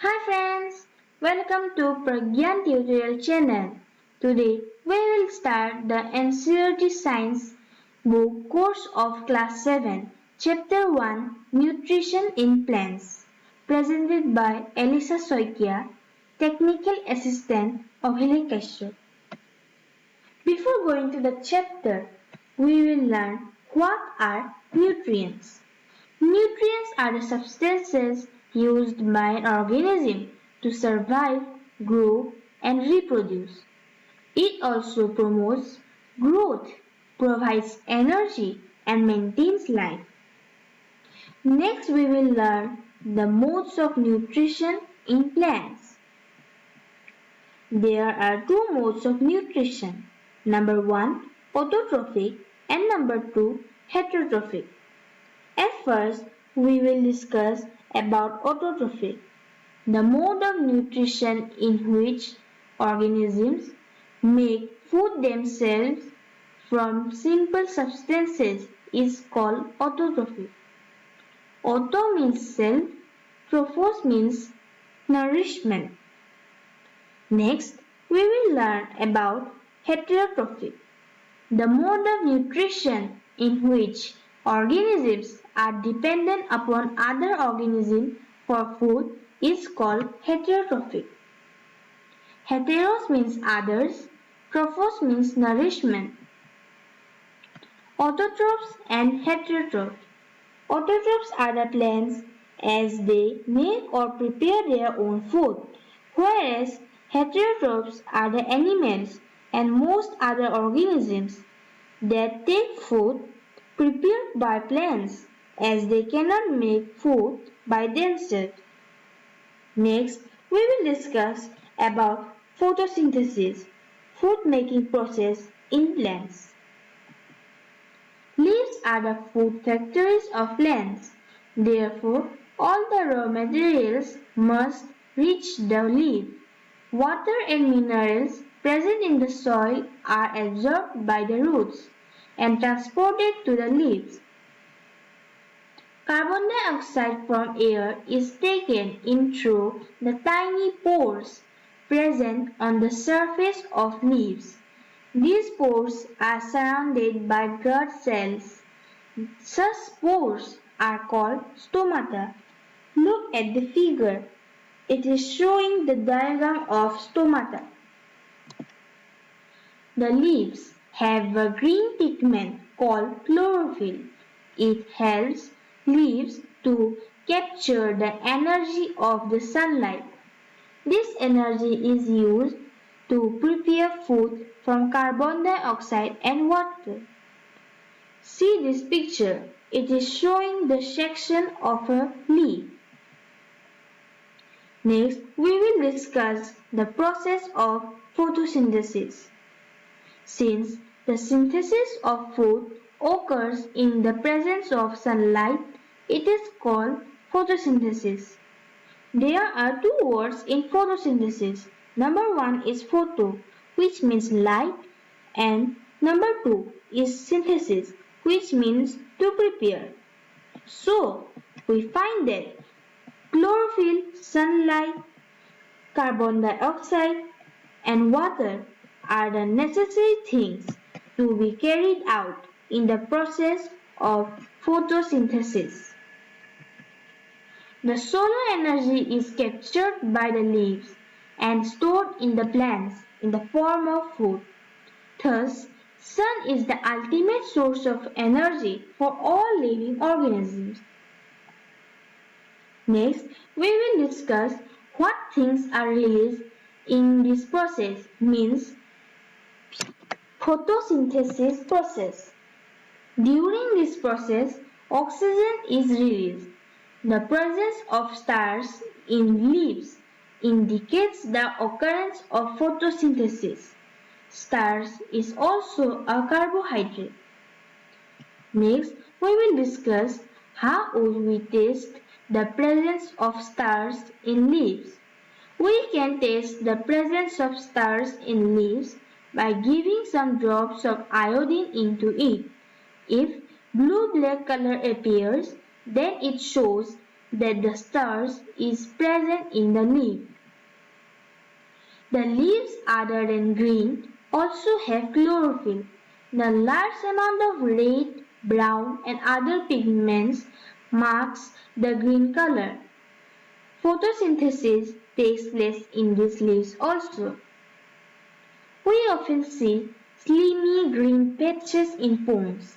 Hi friends, welcome to Pragyan tutorial channel. Today we will start the NCERT Science book course of class 7, chapter 1 Nutrition in Plants, presented by Elisa Soikia, technical assistant of Helicastro. Before going to the chapter, we will learn what are nutrients. Nutrients are the substances used by an organism to survive, grow, and reproduce. It also promotes growth, provides energy, and maintains life. Next, we will learn the modes of nutrition in plants. There are two modes of nutrition. Number 1, autotrophic, and number 2, heterotrophic. At first, we will discuss about autotrophic, the mode of nutrition in which organisms make food themselves from simple substances is called autotrophic. Auto means self, trophos means nourishment. Next, we will learn about heterotrophic, the mode of nutrition in which organisms are dependent upon other organisms for food is called heterotrophic. Heteros means others, trophos means nourishment. Autotrophs and heterotrophs. Autotrophs are the plants as they make or prepare their own food, whereas heterotrophs are the animals and most other organisms that take food prepared by plants as they cannot make food by themselves. Next, we will discuss about photosynthesis, food making process in plants. Leaves are the food factories of plants. Therefore, all the raw materials must reach the leaf. Water and minerals present in the soil are absorbed by the roots and transported to the leaves. Carbon dioxide from air is taken in through the tiny pores present on the surface of leaves. These pores are surrounded by guard cells. Such pores are called stomata. Look at the figure. It is showing the diagram of stomata. The leaves have a green pigment called chlorophyll. It helps leaves to capture the energy of the sunlight. This energy is used to prepare food from carbon dioxide and water. See this picture. It is showing the section of a leaf. Next, we will discuss the process of photosynthesis. Since the synthesis of food occurs in the presence of sunlight, it is called photosynthesis. There are two words in photosynthesis. Number 1 is photo, which means light, and number 2 is synthesis, which means to prepare. So, we find that chlorophyll, sunlight, carbon dioxide, and water are the necessary things to be carried out in the process of photosynthesis. The solar energy is captured by the leaves and stored in the plants in the form of food. Thus, sun is the ultimate source of energy for all living organisms. Next, we will discuss what things are released in this process, means photosynthesis process. During this process, oxygen is released. The presence of stars in leaves indicates the occurrence of photosynthesis. Stars is also a carbohydrate. Next, we will discuss how would we test the presence of stars in leaves. We can test the presence of stars in leaves by giving some drops of iodine into it. If blue-black color appears, then it shows that the starch is present in the leaf. The leaves other than green also have chlorophyll. The large amount of red, brown and other pigments marks the green color. Photosynthesis takes place in these leaves also. We often see slimy green patches in ponds.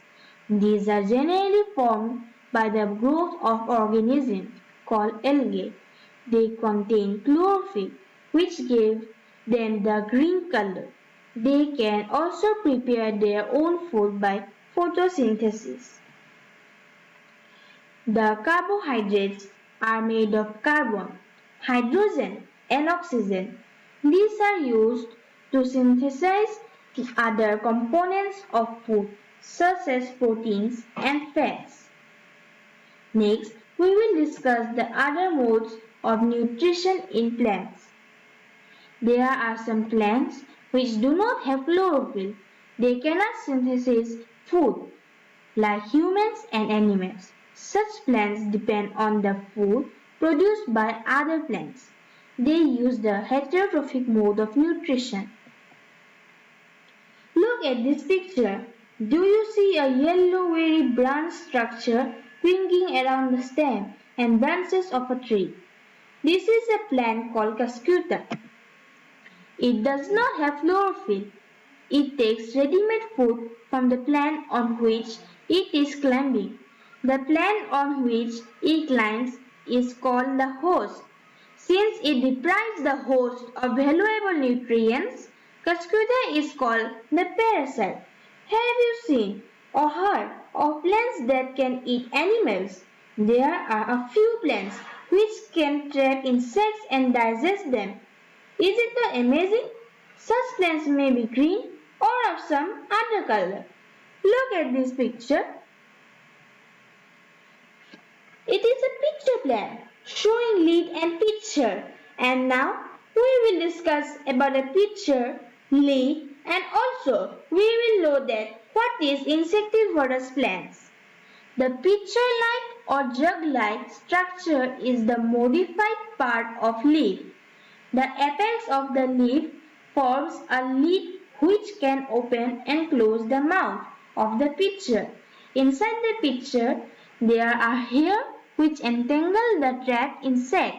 These are generally formed by the growth of organisms called algae. They contain chlorophyll, which gives them the green color. They can also prepare their own food by photosynthesis. The carbohydrates are made of carbon, hydrogen and oxygen. These are used to synthesize other components of food such as proteins and fats. Next, we will discuss the other modes of nutrition in plants. There are some plants which do not have chlorophyll. They cannot synthesize food like humans and animals. Such plants depend on the food produced by other plants. They use the heterotrophic mode of nutrition. Look at this picture. Do you see a yellow very branch structure winging around the stem and branches of a tree? This is a plant called cuscuta. It does not have chlorophyll. It takes ready-made food from the plant on which it is climbing. The plant on which it climbs is called the host. Since it deprives the host of valuable nutrients, cuscuta is called the parasite. Have you seen or heard of plants that can eat animals? There are a few plants which can trap insects and digest them. Is it not amazing? Such plants may be green or of some other color. Look at this picture. It is a picture plant showing leaf and pitcher. And now we will discuss about a pitcher, leaf and also we will know that what is insectivorous plants. The pitcher-like or jug-like structure is the modified part of leaf. The apex of the leaf forms a lid which can open and close the mouth of the pitcher. Inside the pitcher, there are hairs which entangle the trapped insect.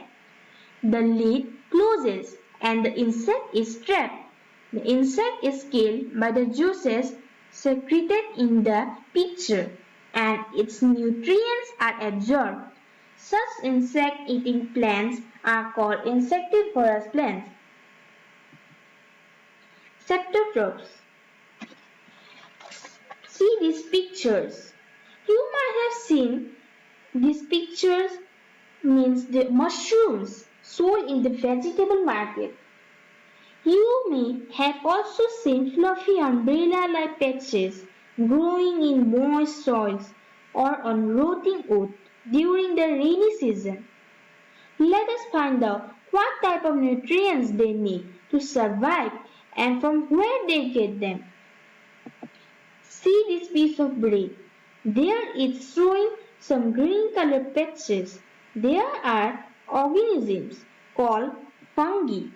The lid closes and the insect is trapped. The insect is killed by the juices secreted in the pitcher and its nutrients are absorbed. Such insect-eating plants are called insectivorous plants. Saprotropes. See these pictures. You might have seen these pictures means the mushrooms sold in the vegetable market. You may have also seen fluffy umbrella-like patches growing in moist soils or on rotting wood during the rainy season. Let us find out what type of nutrients they need to survive and from where they get them. See this piece of bread. There it's showing some green colored patches. There are organisms called fungi.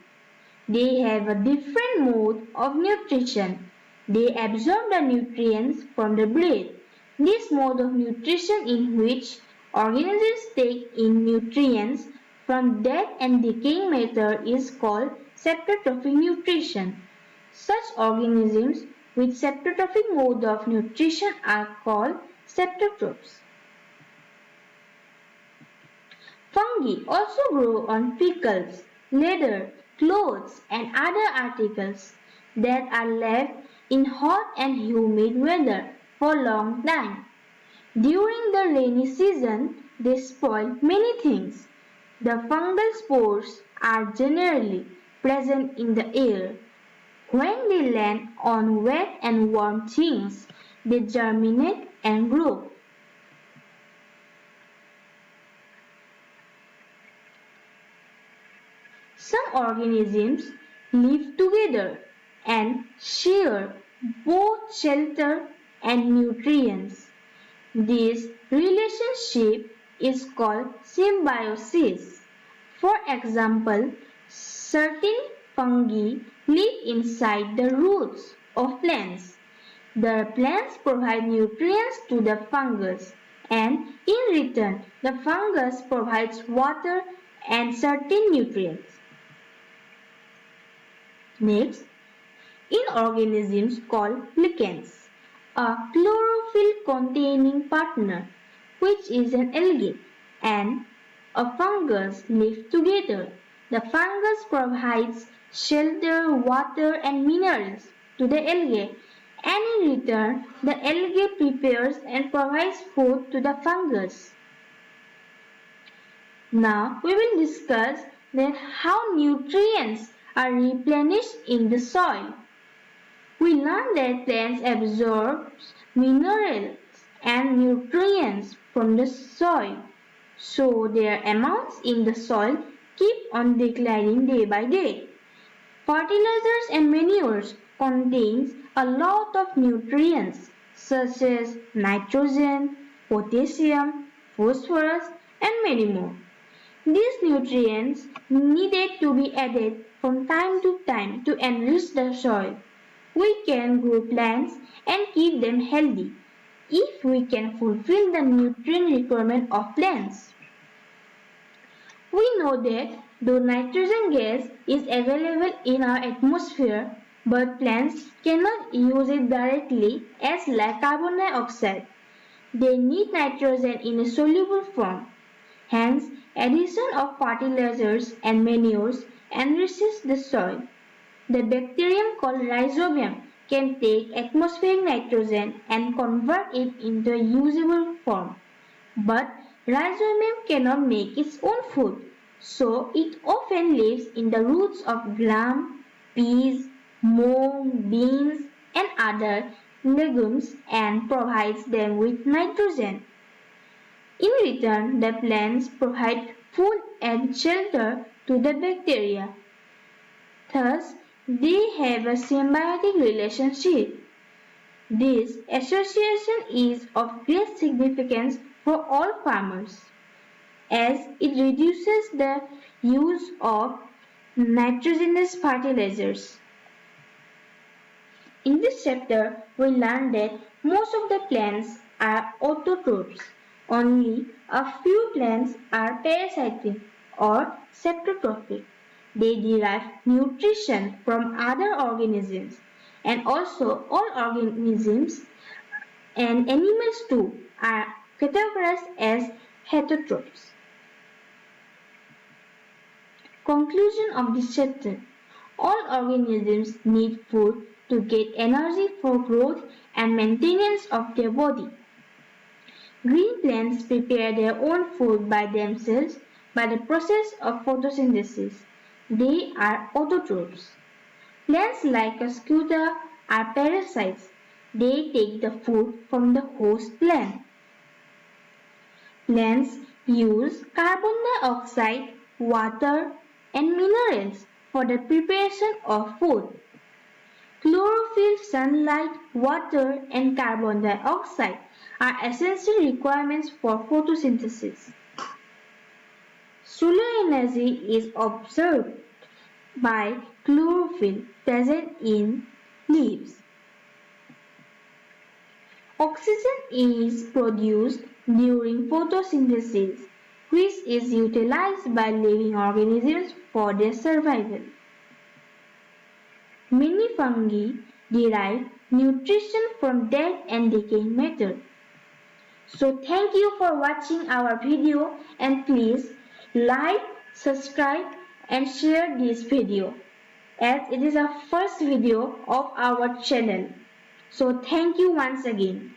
They have a different mode of nutrition. They absorb the nutrients from the bread. This mode of nutrition in which organisms take in nutrients from dead and decaying matter is called saprotrophic nutrition. Such organisms with saprotrophic mode of nutrition are called saprotropes. Fungi also grow on pickles, leather, clothes and other articles that are left in hot and humid weather for a long time. During the rainy season, they spoil many things. The fungal spores are generally present in the air. When they land on wet and warm things, they germinate and grow. Some organisms live together and share both shelter and nutrients. This relationship is called symbiosis. For example, certain fungi live inside the roots of plants. The plants provide nutrients to the fungus, and in return, the fungus provides water and certain nutrients. Next, in organisms called lichens, a chlorophyll-containing partner, which is an algae, and a fungus live together. The fungus provides shelter, water, and minerals to the algae, and in return, the algae prepares and provides food to the fungus. Now, we will discuss then how nutrients are replenished in the soil. We learned that plants absorb minerals and nutrients from the soil, so their amounts in the soil keep on declining day by day. Fertilizers and manures contains a lot of nutrients such as nitrogen, potassium, phosphorus, and many more. These nutrients needed to be added from time to time to enrich the soil. We can grow plants and keep them healthy if we can fulfill the nutrient requirement of plants. We know that though nitrogen gas is available in our atmosphere, but plants cannot use it directly as like carbon dioxide. They need nitrogen in a soluble form. Hence, addition of fertilizers and manures enriches the soil. The bacterium called rhizobium can take atmospheric nitrogen and convert it into a usable form. But rhizobium cannot make its own food, so it often lives in the roots of gram, peas, mung, beans, and other legumes and provides them with nitrogen. In return, the plants provide food and shelter to the bacteria. Thus, they have a symbiotic relationship. This association is of great significance for all farmers, as it reduces the use of nitrogenous fertilizers. In this chapter, we learned that most of the plants are autotrophs. Only a few plants are parasitic or saprotrophic. They derive nutrition from other organisms, and also all organisms and animals too are categorized as heterotrophs. Conclusion of this chapter. All organisms need food to get energy for growth and maintenance of their body. Green plants prepare their own food by themselves by the process of photosynthesis. They are autotrophs. Plants like Ascuta are parasites. They take the food from the host plant. Plants use carbon dioxide, water, and minerals for the preparation of food. Chlorophyll, sunlight, water, and carbon dioxide are essential requirements for photosynthesis. Solar energy is absorbed by chlorophyll present in leaves. Oxygen is produced during photosynthesis, which is utilized by living organisms for their survival. Many fungi derive nutrition from dead and decaying matter. So thank you for watching our video, and please like, subscribe and share this video, as it is our first video of our channel. So thank you once again.